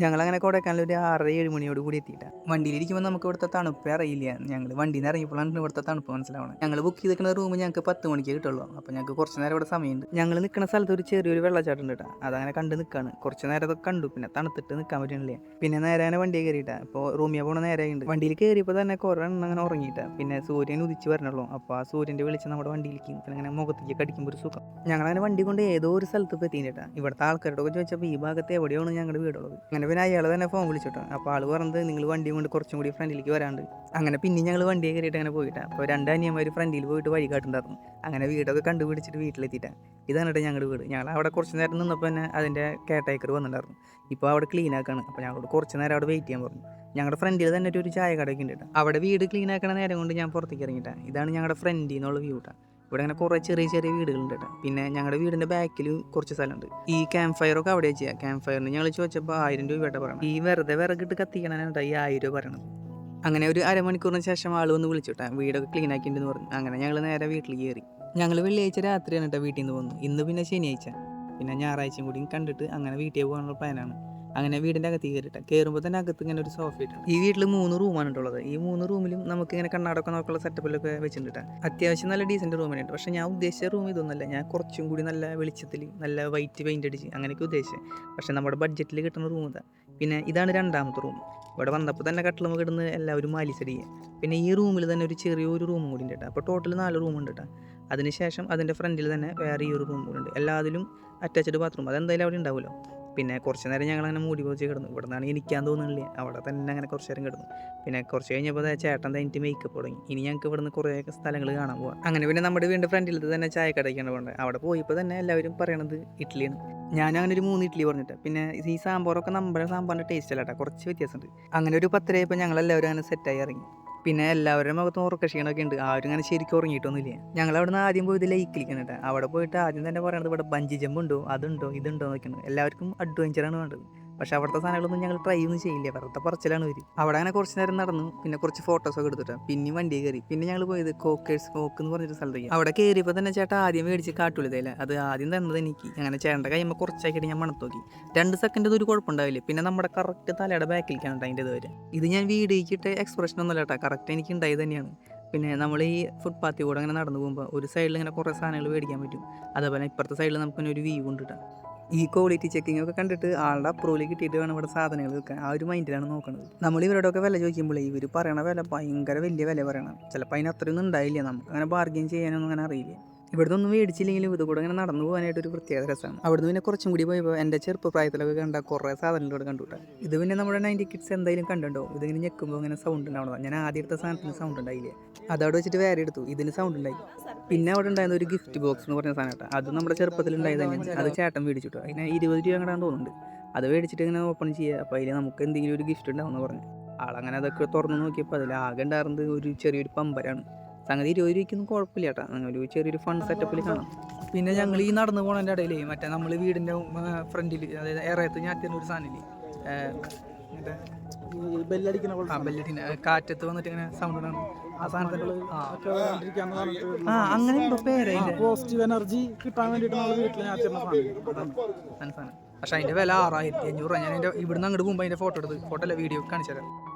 ഞങ്ങളങ്ങനെ കൊടൈക്കനാൽ ഒരു 6-7 മണിയോട് കൂടി എത്തിയിട്ടാണ്. വണ്ടിയിലിരിക്കുമ്പോൾ നമുക്ക് ഇവിടുത്തെ തണുപ്പ് അറിയില്ല. ഞങ്ങൾ വണ്ടിയിൽ നിന്ന് ഇറങ്ങിയപ്പോഴാണ് ഇവിടുത്തെ തണുപ്പ് മനസ്സിലാവണം. ഞങ്ങൾ ബുക്ക് ചെയ്തിരിക്കുന്ന റൂം ഞങ്ങൾക്ക് 10 മണിക്ക് കിട്ടുള്ളൂ. അപ്പോൾ ഞങ്ങൾക്ക് കുറച്ച് നേരം ഇവിടെ സമയമുണ്ട്. ഞങ്ങൾ നിൽക്കുന്ന സ്ഥലത്ത് ഒരു ചെറിയൊരു വെള്ളച്ചാട്ടം ഉണ്ട് കേട്ടോ. അതങ്ങനെ കണ്ട് നിൽക്കുകയാണ്. കുറച്ച് നേരം അതൊക്കെ കണ്ടു. പിന്നെ തണുത്തിട്ട് നിൽക്കാൻ പറ്റുന്നില്ല. പിന്നെ നേരെ അങ്ങനെ വണ്ടിയിൽ കയറിയിട്ടാണ്. ഇപ്പോൾ റൂമിൽ പോകണ നേരെയുണ്ട്. വണ്ടിയിൽ കയറിയപ്പോൾ തന്നെ കുറേ എണ്ണം അങ്ങനെ ഉറങ്ങിയിട്ടാണ്. പിന്നെ സൂര്യൻ ഉദിച്ച് വരണല്ലോ. അപ്പോൾ ആ സൂര്യൻ്റെ വെളിച്ചം നമ്മുടെ വണ്ടിയിലേക്ക് പിന്നെ അങ്ങനെ മുഖത്തേക്ക് കടിക്കുമ്പോൾ ഒരു സുഖം. ഞങ്ങളങ്ങനെ വണ്ടി കൊണ്ട് ഏതോ ഒരു സ്ഥലത്ത് ഇപ്പോൾ എത്തിയിട്ടാണ്. ഇവിടുത്തെ ആൾക്കാരോടൊക്കെ ചോദിച്ചപ്പോൾ ഈ ഭാഗത്ത് എവിടെയാണ് ഞങ്ങളുടെ വീടുള്ളത്. അങ്ങനെ പിന്നെ അയാൾ തന്നെ ഫോൺ വിളിച്ചിട്ടോ. അപ്പോൾ ആൾ പറഞ്ഞത് നിങ്ങൾ വണ്ടി കൊണ്ട് കുറച്ചും കൂടി ഫ്രണ്ടിലേക്ക് വരാണ്ട്. അങ്ങനെ പിന്നെ ഞങ്ങൾ വണ്ടിയെ കയറിയിട്ട് അങ്ങനെ പോയിട്ടാണ്. അപ്പോൾ 2 അനിയന്മാർ ഫ്രണ്ടിൽ പോയിട്ട് വഴി കാട്ടുണ്ടായിരുന്നു. അങ്ങനെ വീടൊക്കെ കണ്ടുപിടിച്ചിട്ട് വീട്ടിലെത്തിയിട്ടാണ്. ഇതാണ് കേട്ടോ ഞങ്ങളുടെ വീട്. ഞങ്ങൾ അവിടെ കുറച്ച് നേരം നിന്നപ്പോൾ തന്നെ അതിൻ്റെ കെയർടേക്കർ വന്നിട്ടുണ്ടായിരുന്നു. ഇപ്പോൾ അവിടെ ക്ലീൻ ആക്കാണ്. അപ്പോൾ ഞങ്ങളോട് കുറച്ച് നേരം അവിടെ വെയിറ്റ് ചെയ്യാൻ പറഞ്ഞു. ഞങ്ങളുടെ ഫ്രണ്ടിൽ തന്നെ ഒരു ചായ കടയൊക്കെ ഉണ്ട് കേട്ടോ. അവിടെ വീട് ക്ലീൻ ആക്കണ നേരം കൊണ്ട് ഞാൻ പുറത്തേക്ക് ഇറങ്ങിയിട്ടാണ്. ഇതാണ് ഞങ്ങളുടെ ഫ്രണ്ടിൽ നിന്നുള്ള വ്യൂ കേട്ടോ. ഇവിടെ അങ്ങനെ കുറേ ചെറിയ ചെറിയ വീടുകളുണ്ട് കേട്ടോ. പിന്നെ ഞങ്ങളുടെ വീടിൻ്റെ ബാക്കിൽ കുറച്ച് സ്ഥലമുണ്ട്. ഈ ക്യാമ്പ് ഫയറൊക്കെ അവിടെ ചെയ്യുക. ക്യാമ്പ് ഫയറിന് ഞങ്ങൾ ചോദിച്ചപ്പോൾ 1000 രൂപയുടെ പറയണം. ഈ വെറുതെ വിറകിട്ട് കത്തിക്കണേട്ടോ ഈ 1000 രൂപ പറയണം. അങ്ങനെ ഒരു അരമണിക്കൂറിന് ശേഷം ആൾ വന്ന് വിളിച്ചുട്ടാ വീടൊക്കെ ക്ലീൻ ആക്കിയിട്ടുണ്ടെന്ന് പറഞ്ഞു. അങ്ങനെ ഞങ്ങൾ നേരെ വീട്ടിൽ കയറി. ഞങ്ങൾ വെള്ളിയാഴ്ച രാത്രിയാണ് കേട്ടോ വീട്ടിൽ നിന്ന് പോകുന്നു. ഇന്ന് പിന്നെ ശനിയാഴ്ച, പിന്നെ ഞായറാഴ്ചയും കൂടി കണ്ടിട്ട് അങ്ങനെ വീട്ടിൽ പോകാനുള്ള പ്ലാനാണ്. അങ്ങനെ വീടിൻ്റെ അകത്ത് കയറിയിട്ട് കയറുമ്പോൾ തന്നെ അകത്ത് ഇങ്ങനെ ഒരു സോഫ ഇട്ടുണ്ട്. ഈ വീട്ടിൽ 3 റൂമാണ് ഉള്ളത്. ഈ 3 റൂമിലും നമുക്ക് ഇങ്ങനെ കണ്ണാടൊക്കെ നോക്കാനുള്ള സെറ്റപ്പിലൊക്കെ വെച്ചിട്ടുണ്ട്. അത്യാവശ്യം നല്ല ഡീസൻറ്റ് റൂമിനുണ്ട്. പക്ഷേ ഞാൻ ഉദ്ദേശിച്ച റൂം ഇതൊന്നുമല്ല. ഞാൻ കുറച്ചും കൂടി നല്ല വെളിച്ചത്തിൽ നല്ല വൈറ്റ് പെയിൻ്റ് അടിച്ച് അങ്ങനെയൊക്കെ ഉദ്ദേശിച്ചത്. പക്ഷേ നമ്മുടെ ബഡ്ജറ്റിൽ കിട്ടുന്ന റൂം ഇതാണ്. പിന്നെ ഇതാണ് 2ാമത്തെ റൂം. ഇവിടെ വന്നപ്പോൾ തന്നെ കട്ടിലുമ്പോൾ കിടന്ന് എല്ലാവരും മാലിച്ചടിക്കുക. പിന്നെ ഈ റൂമിൽ തന്നെ ഒരു ചെറിയൊരു റൂം കൂടി ഉണ്ട് കേട്ടോ. അപ്പോൾ ടോട്ടൽ 4 റൂമുണ്ട് കേട്ടോ. അതിനുശേഷം അതിൻ്റെ ഫ്രണ്ടിൽ തന്നെ വേറെ ഈ ഒരു റൂം കൂടി ഉണ്ട്. എല്ലാത്തിലും അറ്റാച്ച്ഡ് ബാത്റൂം. അതെന്തായാലും അവിടെ ഉണ്ടാവുമല്ലോ. പിന്നെ കുറച്ച് നേരം ഞങ്ങളങ്ങനെ മൂടി പോച്ച് കിടന്നു. ഇവിടെ നിന്നാണ് എനിക്കാൻ തോന്നുന്നില്ല. അവിടെ തന്നെ അങ്ങനെ കുറച്ച് നേരം കിടന്നു. പിന്നെ കുറച്ച് കഴിഞ്ഞപ്പോൾ ചേട്ടൻ എനിക്ക് മേക്കപ്പ് തുടങ്ങി. ഇനി ഞങ്ങൾക്ക് ഇവിടെ നിന്ന് കുറേ സ്ഥലങ്ങൾ കാണാൻ പോകാം. അങ്ങനെ പിന്നെ നമ്മുടെ വീടിൻ്റെ ഫ്രണ്ടിലത്തെ തന്നെ ചായക്കടയ്ക്കാണ് പോകേണ്ടത്. അവിടെ പോയപ്പോൾ തന്നെ എല്ലാവരും പറയണത് ഇഡ്ഡലിയാണ്. ഞാനും അങ്ങനെ ഒരു 3 ഇഡ്ഡലി പറഞ്ഞിട്ട്. പിന്നെ ഈ സാമ്പാറൊക്കെ നമ്മുടെ സാമ്പാറിൻ്റെ ടേസ്റ്റ് അല്ല കേട്ടോ, കുറച്ച് വ്യത്യാസമുണ്ട്. അങ്ങനെ ഒരു 10 ആയപ്പോൾ ഞങ്ങളെല്ലാവരും അങ്ങനെ സെറ്റായി ഇറങ്ങി. പിന്നെ എല്ലാവരുടെ മുഖത്തും ഉറക്ക ക്ഷീണമൊക്കെ ഉണ്ട്. ആരും അങ്ങനെ ശരിക്കും ഉറങ്ങിയിട്ടൊന്നുമില്ല. ഞങ്ങൾ അവിടെ നിന്ന് ആദ്യം പോയത് ലേക്കിലേക്കാണ് കേട്ടോ. അവിടെ പോയിട്ട് ആദ്യം തന്നെ പറയണത് ഇവിടെ ബഞ്ചി ജമ്പ് ഉണ്ടോ, അതുണ്ടോ, ഇതുണ്ടോ എന്നൊക്കെയാണ്. എല്ലാവർക്കും അഡ്വഞ്ചറാണ് വേണ്ടത്. പക്ഷേ അവിടുത്തെ സാധനങ്ങളൊന്നും ഞങ്ങൾ ട്രൈ ഒന്നും ചെയ്യില്ല. വെറുതെ പറച്ചിലാണ് വരും. അവിടെ അങ്ങനെ കുറച്ച് നേരം നടന്നു. പിന്നെ കുറച്ച് ഫോട്ടോസൊക്കെ എടുത്തിട്ട് പിന്നെ വണ്ടി കയറി. പിന്നെ ഞങ്ങൾ പോയത് കോക്ക് എന്ന് പറഞ്ഞൊരു സ്ഥലത്തേക്ക്. അവിടെ കയറിയപ്പോൾ തന്നെ ചേട്ടാ ആദ്യം മേടിച്ച് കാട്ടുള്ളിതല്ല. അത് ആദ്യം തന്നത് എനിക്ക്. അങ്ങനെ ചേട്ടൻ്റെ കൈമ്പോൾ കുറച്ചാക്കിയിട്ട് ഞാൻ മണത്ത് നോക്കി. 2 സെക്കൻഡ് ഒരു കുഴപ്പമുണ്ടാവില്ല. പിന്നെ നമ്മുടെ കറക്റ്റ് തലയുടെ ബാക്കിലേക്കാണ് കേട്ടോ അതിൻ്റെ ഇതുവരെ. ഇത് ഞാൻ വീഡിയോക്കിട്ട് എക്സ്പ്രഷൻ ഒന്നുമല്ല കേട്ടോ, കറക്റ്റ് എനിക്ക് ഉണ്ടായി തന്നെയാണ്. പിന്നെ നമ്മൾ ഈ ഫുട്പാത്തിൽ കൂടെ അങ്ങനെ നടന്നു പോകുമ്പോൾ ഒരു സൈഡിൽ ഇങ്ങനെ കുറേ സാധനങ്ങൾ മേടിക്കാൻ പറ്റും. അതേപോലെ ഇപ്പുറത്തെ സൈഡിൽ നമുക്ക് ഒരു വ്യൂ ഉണ്ട് കേട്ടോ. ഈ ക്വാളിറ്റി ചെക്കിംഗ് ഒക്കെ കണ്ടിട്ട് ആളുടെ അപ്രൂവൽ കിട്ടിയിട്ട് വേണം ഇവിടെ സാധനങ്ങൾ വെക്കാൻ. ആ ഒരു മൈൻഡിലാണ് നോക്കുന്നത്. നമ്മൾ ഇവരോടൊക്കെ വില ചോദിക്കുമ്പോൾ ഇവർ പറയണ വില ഭയങ്കര വലിയ വില പറയണം. ചിലപ്പോൾ അതിന് അത്രയൊന്നും ഉണ്ടായില്ല. നമുക്ക് അങ്ങനെ ബാർഗെയിൻ ചെയ്യാനൊന്നും അങ്ങനെ അറിയില്ല. ഇവിടുന്ന് ഒന്നും മേടിച്ചില്ലെങ്കിലും ഇത് കൂടെ ഇങ്ങനെ നടന്നു പോകാനായിട്ടൊരു പ്രത്യേക രസമാണ്. അവിടുന്ന് പിന്നെ കുറച്ചും കൂടി പോയപ്പോൾ എൻ്റെ ചെറുപ്പപ്രായത്തിലൊക്കെ കണ്ട കുറേ സാധനങ്ങളോട് കണ്ടുവിട്ടാൽ. ഇത് പിന്നെ നമ്മുടെ 90 കിഡ്സ് എന്തായാലും കണ്ടുണ്ടോ. ഇതിങ്ങനെ ഞെക്കുമ്പോൾ ഇങ്ങനെ സൗണ്ട് ഉണ്ടാവണതാണ്. ഞാൻ ആദ്യം എടുത്ത സാധനത്തിന് സൗണ്ട് ഉണ്ടായില്ല. അതവിടെ വെച്ചിട്ട് വേറെ എടുത്തു. ഇതിന് സൗണ്ട് ഉണ്ടായി. പിന്നെ അവിടെ ഉണ്ടായിരുന്ന ഒരു ഗിഫ്റ്റ് ബോക്സ് എന്ന് പറഞ്ഞ സാധനം കേട്ടോ. അത് നമ്മുടെ ചെറുപ്പത്തിൽ ഉണ്ടായത് തന്നെയാണ്. അത് ചേട്ടൻ മേടിച്ചിട്ടോ. അതിന് 20 രൂപ അങ്ങനെയാണെന്ന് തോന്നുന്നുണ്ട്. അത് മേടിച്ചിട്ട് ഇങ്ങനെ ഓപ്പൺ ചെയ്യുക. അപ്പോൾ അതിൽ നമുക്ക് എന്തെങ്കിലും ഒരു ഗിഫ്റ്റ് ഉണ്ടാവുമെന്ന് പറഞ്ഞു. ആളങ്ങനെ അതൊക്കെ തുറന്ന് നോക്കിയപ്പോൾ അതിൽ ആകെ ഉണ്ടായിരുന്നത് ഒരു ചെറിയൊരു പമ്പരാണ്. സംഗതി 20 രൂപയ്ക്കൊന്നും കുഴപ്പമില്ല കേട്ടോ. അങ്ങനെ ഒരു ചെറിയൊരു ഫൺ സെറ്റപ്പിൽ കാണാം. പിന്നെ ഞങ്ങൾ ഈ നടന്നു പോകുന്നതിൻ്റെ ഇടയിലേ മറ്റേ നമ്മൾ വീടിൻ്റെ ഫ്രണ്ടിൽ, അതായത് ഏറയത്ത് ഞാറ്റിയ ഒരു സാധനമില്ലേ, മറ്റേ ബെല്ലടിക്കുന്ന കാറ്റത്ത് വന്നിട്ട് ഇങ്ങനെ സൗണ്ട് ഉണ്ടാകും. ആ സാധനത്തിൽ അങ്ങനെ എന്തോ പേര് പോസിറ്റീവ് എനർജി കിട്ടാൻ വേണ്ടിയിട്ട് വീട്ടിൽ ഞാൻ സാധനം. പക്ഷെ അതിൻ്റെ വില 6500 രൂപ. ഞാൻ എൻ്റെ ഇവിടുന്ന് അങ്ങോട്ട് പോകുമ്പോൾ അതിൻ്റെ ഫോട്ടോ അല്ല വീഡിയോ കാണിച്ചു തരാം.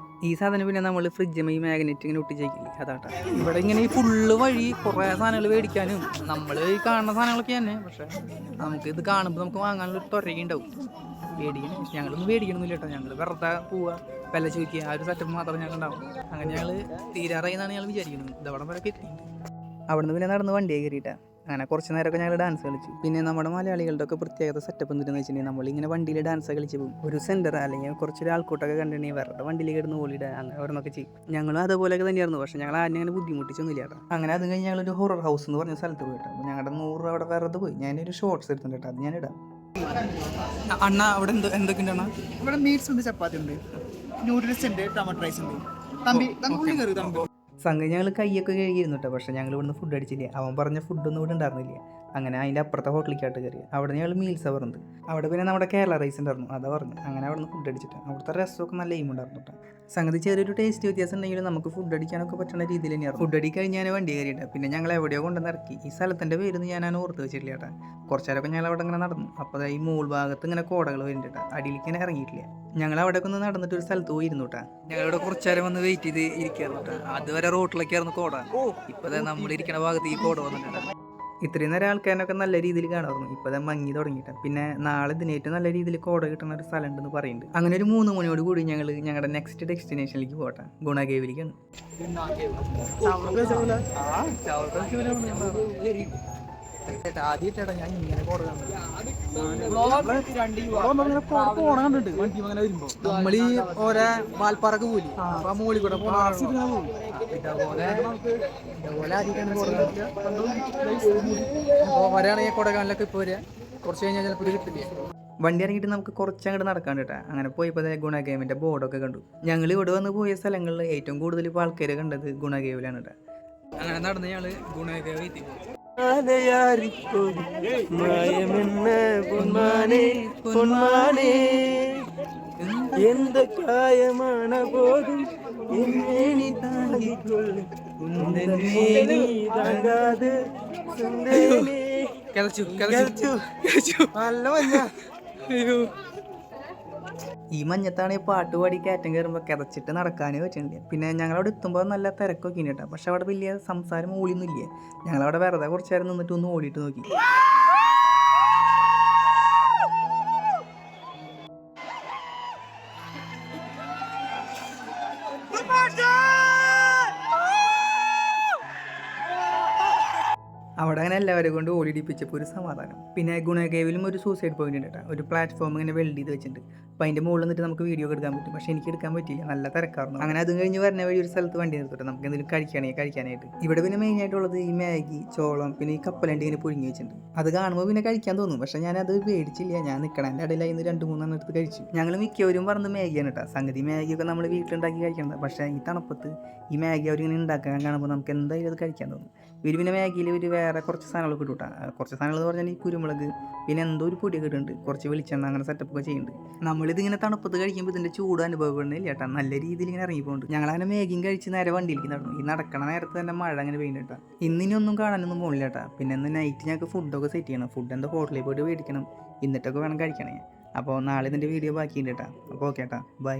ഈ സാധനം പിന്നെ നമ്മൾ ഫ്രിഡ്ജും ഈ മാഗ്നറ്റ് ഇങ്ങനെ ഒട്ടിച്ചേക്കില്ലേ, അതാട്ടോ. ഇവിടെ ഇങ്ങനെ ഈ ഫുള്ള് വഴി കുറേ സാധനങ്ങൾ മേടിക്കാനും നമ്മൾ ഈ കാണുന്ന സാധനങ്ങളൊക്കെ തന്നെ. പക്ഷേ നമുക്ക് ഇത് കാണുമ്പോൾ നമുക്ക് വാങ്ങാനുള്ളൊരു ത്വരയുണ്ടാവും. മേടിക്കണം. ഞങ്ങളൊന്നും മേടിക്കണമെന്നില്ല കേട്ടോ. ഞങ്ങൾ വെറുതെ പോവുക, വില ചോദിക്കുക, ആ ഒരു സെറ്റപ്പ് മാത്രമേ ഞങ്ങൾ ഉണ്ടാവും. അങ്ങനെ ഞങ്ങൾ തീരാറായി എന്നാണ് ഞങ്ങൾ വിചാരിക്കുന്നത്. ഇതവിടെ വരെ എത്തി. അവിടുന്ന് പിന്നെ നടന്ന് വണ്ടിയെ കയറിയിട്ടാണ്. അങ്ങനെ കുറച്ച് നേരമൊക്കെ ഞങ്ങൾ ഡാൻസ് കളിച്ചു. പിന്നെ നമ്മുടെ മലയാളികളുടെ ഒക്കെ പ്രത്യേകത സെറ്റപ്പ് എന്തിനെന്ന് വെച്ചിട്ടുണ്ടെങ്കിൽ നമ്മളിങ്ങനെ വണ്ടിയിൽ ഡാൻസ് കളിച്ച് പോകും. ഒരു സെൻറ്റർ അല്ലെങ്കിൽ കുറച്ചൊരു ആൾക്കൂട്ടൊക്കെ കണ്ടിട്ടുണ്ടെങ്കിൽ വെറുതെ വണ്ടിയിൽ കിടന്ന് ഓടിയിടുക, അങ്ങനെ ഓരോന്നൊക്കെ ചെയ്യും. ഞങ്ങളും അതുപോലെയൊക്കെ തന്നെയായിരുന്നു. പക്ഷേ ഞങ്ങൾ ആരും അങ്ങനെ ബുദ്ധിമുട്ടിച്ചൊന്നുമില്ല കേട്ടോ. അങ്ങനെ അത് കഴിഞ്ഞ് ഞങ്ങളൊരു ഹൊറർ ഹൗസ് എന്ന് പറഞ്ഞ സ്ഥലത്ത് പോയിട്ട് അപ്പോൾ ഞങ്ങളുടെ 100 രൂപ അവിടെ വെറുതെ പോയി. ഞാനൊരു ഷോർട്ട്സ് എടുത്തിട്ടുണ്ട് കേട്ടോ, അത് ഞാനിടാം. അണ്ണ അവിടെ എന്തൊക്കെ ഉണ്ട്? ഇവിടെ മീറ്റ്സ് ഉണ്ട്, ചപ്പാത്തി ഉണ്ട്, നൂഡിൽസ് ഉണ്ട്, ടൊമാറ്റോ റൈസ് ഉണ്ട്. തമ്പി ഉള്ളി കയറി തമ്പി. സംഗതി ഞങ്ങൾ കൈയൊക്കെ കഴുകിയിരുന്നു കേട്ടോ. പക്ഷേ ഞങ്ങൾ ഇവിടുന്ന് ഫുഡ് അടിച്ചില്ല. അവൻ പറഞ്ഞ ഫുഡൊന്നും ഇവിടെ ഉണ്ടായിരുന്നില്ല. അങ്ങനെ അതിൻ്റെ അപ്പുറത്തെ ഹോട്ടലിലേക്കായിട്ട് കയറി. അവിടെ ഞങ്ങൾ മീൽസാണ് പറഞ്ഞത്. അവിടെ പിന്നെ നമ്മുടെ കേരള റൈസ് ഉണ്ടായിരുന്നു, അതാ പറഞ്ഞു. അങ്ങനെ അവിടെ നിന്ന് ഫുഡ് അടിച്ചിട്ട് അവിടുത്തെ രസമൊക്കെ നല്ല എയിമുണ്ടായിരുന്നു കേട്ടോ. സംഗതി ചെറിയൊരു ടേസ്റ്റ് വ്യത്യാസം ഉണ്ടെങ്കിലും നമുക്ക് ഫുഡ് അടിക്കാനൊക്കെ പറ്റുന്ന രീതിയിൽ തന്നെയാണ്. ഫുഡ് അടി കഴിഞ്ഞ് ഞാൻ വണ്ടി കയറിയിട്ട് പിന്നെ ഞങ്ങൾ എവിടെയോ കൊണ്ടുവന്ന് ഇറക്കി. ഈ സ്ഥലത്തിൻ്റെ പേരൊന്നും ഞാൻ ഓർത്ത് വെച്ചിട്ടില്ല കേട്ടോ. കുറച്ച് നേരമൊക്കെ ഞങ്ങൾ അവിടെ ഇങ്ങനെ നടന്നു. അപ്പോൾ ഈ മോൾ ഭാഗത്ത് ഇങ്ങനെ കോടകൾ വരുന്നുണ്ട്. അടിയിലേക്ക് ഇങ്ങനെ ഇറങ്ങിയിട്ടില്ല. ഞങ്ങൾ അവിടേക്ക് ഒന്ന് നടന്നിട്ട് ഒരു സ്ഥലത്ത് പോയി ഇരുന്നു കേട്ടോ. ഞങ്ങളിവിടെ കുറച്ച് നേരം വന്ന് വെയിറ്റ് ചെയ്ത് ഇരിക്കായിരുന്നു കേട്ടോ. അതുവരെ റോട്ടിലേക്കായിരുന്നു കോട. ഇപ്പോൾ നമ്മൾ ഇരിക്കുന്ന ഭാഗത്ത് ഈ കോട വന്നിട്ടുണ്ട്. ഇത്രയും നേരം ആൾക്കാരനൊക്കെ നല്ല രീതിയിൽ കാണാറുണ്ട്. ഇപ്പോൾ മങ്ങി തുടങ്ങിയിട്ട്. പിന്നെ നാളെ ഇതിനേറ്റവും നല്ല രീതിയിൽ കോട കിട്ടുന്ന ഒരു സ്ഥലം ഉണ്ടെന്ന് പറയുന്നുണ്ട്. അങ്ങനെ ഒരു 3 മണിയോട് കൂടി ഞങ്ങൾ ഞങ്ങളുടെ നെക്സ്റ്റ് ഡെസ്റ്റിനേഷനിലേക്ക് പോട്ടെ, ഗുണ കേവിലേക്കാണ്. ആദ്യമായിട്ടാ ഞാൻ ഇങ്ങനെ കോട നമ്മൾ ഈ ഓരോ വാൽപ്പാറക്ക് പോലും ആ മോളിൽ കൂടെ ഒരാണെങ്കിൽ കൊടകാനലൊക്കെ ഇപ്പോൾ വരിക. കുറച്ച് കഴിഞ്ഞാൽ ചിലപ്പോൾ കിട്ടില്ല. വണ്ടി ഇറങ്ങിയിട്ട് നമുക്ക് കുറച്ചങ്ങോട്ട് നടക്കാണ്ട് കേട്ടോ. അങ്ങനെ പോയപ്പോൾ ഗുണകേവിൻ്റെ ബോർഡൊക്കെ കണ്ടു. ഞങ്ങൾ ഇവിടെ വന്ന് പോയ സ്ഥലങ്ങളിൽ ഏറ്റവും കൂടുതൽ ഇപ്പോൾ ആൾക്കാർ കണ്ടത് ഗുണകേവിലാണ് കേട്ടോ. അങ്ങനെ നടന്ന് ഞങ്ങൾ ഗുണകേവ് എത്തി. ഈ മഞ്ഞത്താണ് ഈ പാട്ട് പാടി കയറ്റം കയറുമ്പോൾ കിതച്ചിട്ട് നടക്കാനേ പറ്റുന്നില്ല. പിന്നെ ഞങ്ങളവിടെ എത്തുമ്പോൾ നല്ല തിരക്കൊക്കെ ഉണ്ട് കേട്ടോ. പക്ഷെ അവിടെ വലിയ സംസാരം ഓളിയൊന്നുമില്ല. ഞങ്ങളവിടെ വെറുതെ കുറച്ച് നേരം നിന്നിട്ട് ഒന്ന് ഓടിയിട്ട് നോക്കി. അവിടെ അങ്ങനെ എല്ലാവരും കൊണ്ട് ഓടിയിടിപ്പിച്ചപ്പോൾ ഒരു സമാധാനം. പിന്നെ ഗുണകേവിലും ഒരു സൂസൈഡ് പോയിന്റ് ഉണ്ട് കേട്ടോ. ഒരു പ്ലാറ്റ്ഫോം ഇങ്ങനെ വെൽഡ് ചെയ്ത് വെച്ചിട്ടുണ്ട്. അപ്പോൾ അതിൻ്റെ മുകളിൽ നിന്നിട്ട് നമുക്ക് വീഡിയോ എടുക്കാൻ പറ്റും. പക്ഷേ എനിക്ക് എടുക്കാൻ പറ്റില്ല, നല്ല തിരക്കായിരുന്നു. അങ്ങനെ അതും കഴിഞ്ഞ് വരുന്ന വഴി ഒരു സ്ഥലത്ത് വണ്ടി നിർത്തിട്ട് നമുക്ക് എന്തെങ്കിലും കഴിക്കാനായിട്ട്. ഇവിടെ പിന്നെ മെയിനായിട്ടുള്ളത് ഈ മാഗി, ചോളം, പിന്നെ ഈ കപ്പലണ്ടി ഇങ്ങനെ പുഴുങ്ങി വെച്ചിട്ടുണ്ട്. അത് കാണുമ്പോൾ പിന്നെ കഴിക്കാൻ തോന്നും. പക്ഷേ ഞാനത് മേടിച്ചില്ല. ഞാൻ നിൽക്കണതിൻ്റെ ഇടയിലായിരുന്നു 2-3 എണ്ണം എടുത്ത് കഴിച്ചു. ഞങ്ങൾ മിക്കവരും പറഞ്ഞത് മാഗിയാണ് കേട്ടോ. സംഗതി മാഗിയൊക്കെ നമ്മൾ വീട്ടിലുണ്ടാക്കി കഴിക്കുന്നത്. പക്ഷേ ഈ തണുപ്പത്ത് ഈ മാഗി അവരിങ്ങനെ ഉണ്ടാക്കാൻ കാണുമ്പോൾ നമുക്ക് എന്തായാലും അത് കഴിക്കാൻ തോന്നും. ഇവർ പിന്നെ മാഗിയിൽ ഒരു വേറെ കുറച്ച് സാധനങ്ങളൊക്കെ ഇട്ടു കേട്ടോ. കുറച്ച് സാധനങ്ങൾ എന്ന് പറഞ്ഞാൽ ഈ കുരുമുളക്, പിന്നെ എന്തോ ഒരു പൊടിയൊക്കെ ഇട്ടുണ്ട്, കുറച്ച് വെളിച്ചെണ്ണ, അങ്ങനെ സെറ്റപ്പൊക്കെ ചെയ്യുന്നുണ്ട്. നമ്മളിതിങ്ങനെ തണുപ്പത്ത് കഴിക്കുമ്പോൾ ഇതിൻ്റെ ചൂട് അനുഭവപ്പെടുന്നില്ല കേട്ടോ. നല്ല രീതിയിൽ ഇങ്ങനെ ഇറങ്ങിപ്പോകുന്നുണ്ട്. ഞങ്ങളങ്ങനെ മാഗിയും കഴിച്ച് നേരെ വണ്ടിയിലേക്ക് നടന്നു. ഈ നടക്കണ നേരത്ത് തന്നെ മഴ അങ്ങനെ പെയ്യുന്നുണ്ട് കേട്ടോ. ഇന്നിനൊന്നും കാണാനൊന്നും പോകില്ല കേട്ടോ. പിന്നെ ഇന്ന് നൈറ്റ് ഞങ്ങൾക്ക് ഫുഡൊക്കെ സെറ്റ് ചെയ്യണം. ഫുഡ് എന്താ ഹോട്ടലിൽ പോയിട്ട് മേടിക്കണം, എന്നിട്ടൊക്കെ വേണം കഴിക്കണേ. അപ്പോൾ നാളെ ഇതിൻ്റെ വീഡിയോ ബാക്കിയുണ്ട് കേട്ടോ. അപ്പോൾ ഓക്കെ കേട്ടോ, ബൈ.